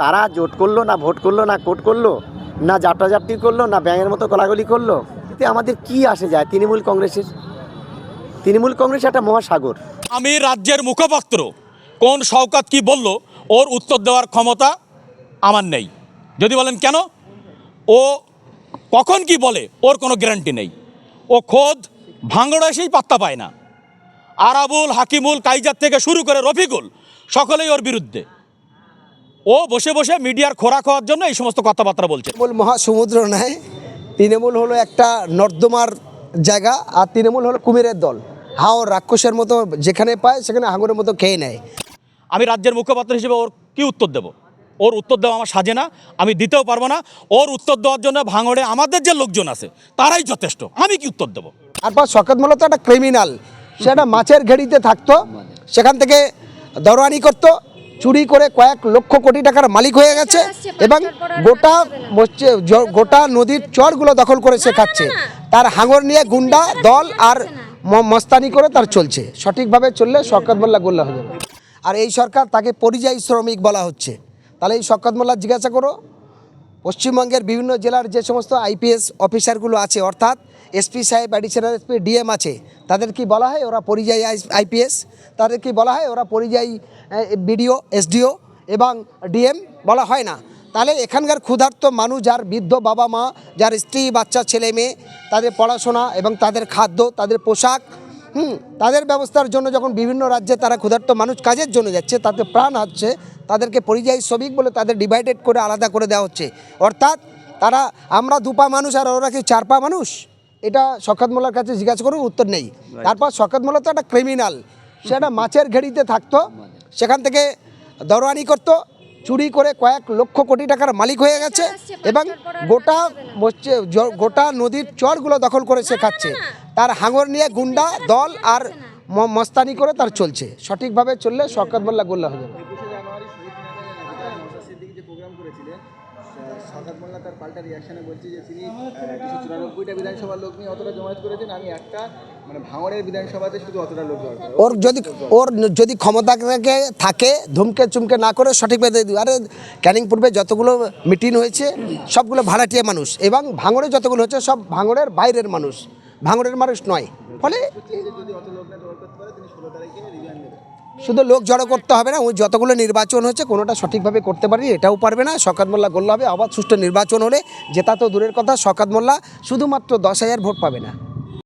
তারা জোট করলো না, ভোট করলো না, কোট করলো না, জাপটাজাপটি করলো না, ব্যাঙের মতো গলাগলি করলো, এতে আমাদের কি আসে যায়? তৃণমূল কংগ্রেস একটা মহাসাগর। আমি রাজ্যের মুখপাত্র, কোন শওকত কি বলল ওর উত্তর দেওয়ার ক্ষমতা আমার নেই। যদি বলেন কেন, ও কখন কি বলে ওর কোনো গ্যারান্টি নেই। ও খোদ ভাঙড়ে এসেই পাত্তা পায় না। আরাবুল, হাকিমুল, কাইজার থেকে শুরু করে রফিকুল সকলেই ওর বিরুদ্ধে। ও বসে বসে মিডিয়ার খোরাক হওয়ার জন্য এই সমস্ত কথাবার্তা বলছে। তৃণমূল মহাসমুদ্র নয়, তৃণমূল হলো একটা নর্দমার জায়গা, আর তৃণমূল হলো কুমিরের দল। হাওর রাক্ষসের মতো যেখানে পায় সেখানে হাঙরের মতো খেয়ে নেয়। আমি রাজ্যের মুখপাত্র হিসেবে ওর কি উত্তর দেব? ওর উত্তর দেওয়া আমার সাজে না, আমি দিতেও পারবো না। ওর উত্তর দেওয়ার জন্য ভাঙড়ে আমাদের যে লোকজন আছে তারাই যথেষ্ট। আমি কি উত্তর দেবো? তারপর শওকত মোল্লা তো একটা ক্রিমিনাল, সে একটা মাছের ঘেড়িতে থাকতো, সেখান থেকে দরওয়ানি করতো, চুরি করে কয়েক লক্ষ কোটি টাকার মালিক হয়ে গেছে এবং গোটা নদীর চরগুলো দখল করে সে খাচ্ছে। তার হাঙর নিয়ে গুন্ডা দল আর মস্তানি করে তার চলছে। সঠিকভাবে চললে শওকত মোল্লা গোল্লা হয়ে যাবে। আর এই সরকার তাকে পরিযায়ী শ্রমিক বলা হচ্ছে। তাহলে এই শওকত মোল্লা জিজ্ঞাসা করো, পশ্চিমবঙ্গের বিভিন্ন জেলার যে সমস্ত আইপিএস অফিসারগুলো আছে, অর্থাৎ এসপি সাহেব, অ্যাডিশনাল এসপি, ডিএম আছে, তাদের কি বলা হয়? ওরা পরিযায়ী আইপিএস। তাদের কি বলা হয়? ওরা পরিযায়ী বিডিও, এসডিও এবং ডিএম বলা হয় না। তাহলে এখানকার ক্ষুধার্ত মানুষ, যার বৃদ্ধ বাবা মা, যার স্ত্রী বাচ্চা ছেলে মেয়ে, তাদের পড়াশোনা এবং তাদের খাদ্য, তাদের পোশাক, তাদের ব্যবস্থার জন্য যখন বিভিন্ন রাজ্যে তারা ক্ষুধার্ত মানুষ কাজের জন্য যাচ্ছে, তাতে প্রাণ হচ্ছে, তাদেরকে পরিযায়ী শ্রমিক বলে তাদের ডিভাইডেড করে আলাদা করে দেওয়া হচ্ছে। অর্থাৎ তারা, আমরা দুপা মানুষ আর ওরা কি চার পা মানুষ? এটা শওকত মোল্লার কাছে জিজ্ঞাসা করুন, উত্তর নেই। তারপর শওকত মোল্লা তো একটা ক্রিমিনাল, সে একটা মাছের ঘেড়িতে থাকতো, সেখান থেকে দরওয়ানি করতো, চুরি করে কয়েক লক্ষ কোটি টাকার মালিক হয়ে গেছে এবং গোটা নদীর চরগুলো দখল করে সে খাচ্ছে। তার হাঙর নিয়ে গুন্ডা দল আর মস্তানি করে তার চলছে। সঠিকভাবে চললে শওকত মোল্লা গোল্লা হয়ে যাবে। শওকত মোল্লা তার পাল্টা রিয়াকশনে বলছে যে তিনি 194টা বিধানসভার লোক নিয়ে অতটা জমায়েত করেছেন, আমি একটা ভাঙড়ের বিধানসভাতে শুধু অতটা লোক দরকার। ওর যদি ক্ষমতা থাকে, ধুমকে চুমকে না করে সঠিকভাবে দিয়ে দিবে। আরে ক্যানিং পূর্বে যতগুলো মিটিং হয়েছে সবগুলো ভাড়াটিয়া মানুষ, এবং ভাঙড়ে যতগুলো হচ্ছে সব ভাঙড়ের বাইরের মানুষ, ভাঙড়ের মানুষ নয়। ফলে যদি অত লোক না দরকার করতে পারে, তিনি 16 তারিখে রিজাইন দেবেন। শুধু লোক জড়ো করতে হবে না, ওই যতগুলো নির্বাচন হচ্ছে কোনোটা সঠিকভাবে করতে পারি এটাও পারবে না। শওকত মোল্লা গোল্লা হবে। আবার সুষ্ঠু নির্বাচন হলে জেতা তো দূরের কথা, শওকত মোল্লা শুধুমাত্র 10,000 ভোট পাবে না।